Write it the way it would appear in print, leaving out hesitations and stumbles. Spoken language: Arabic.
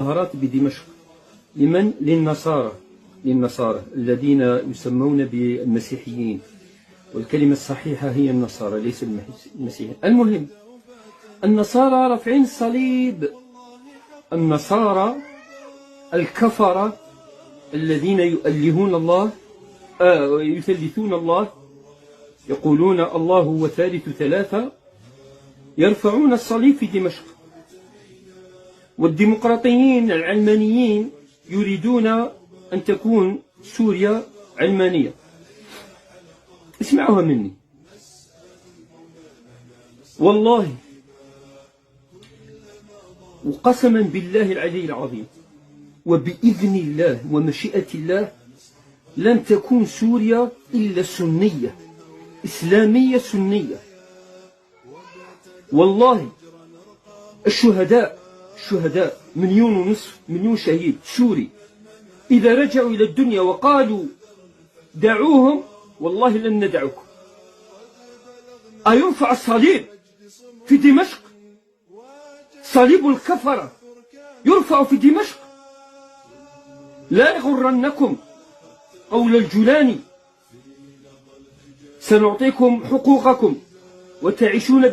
مظاهرات بدمشق. لمن؟ للنصارى الذين يسمون بالمسيحيين، والكلمة الصحيحة هي النصارى ليس المسيحيين. المهم النصارى رافعين الصليب، النصارى الكفرة الذين يؤلهون الله يثلثون الله، يقولون الله هو ثالث ثلاثة، يرفعون الصليب في دمشق. والديمقراطيين العلمانيين يريدون أن تكون سوريا علمانية. اسمعوها مني والله وقسما بالله العلي العظيم وبإذن الله ومشيئة الله لن تكون سوريا إلا سنية إسلامية سنية. والله الشهداء 1.5 مليون شهيد سوري إذا رجعوا إلى الدنيا وقالوا دعوهم والله لن ندعوكم. أيرفع الصليب في دمشق؟ صليب الكفرة يرفع في دمشق؟ لا يغرنكم قول الجولاني سنعطيكم حقوقكم وتعيشون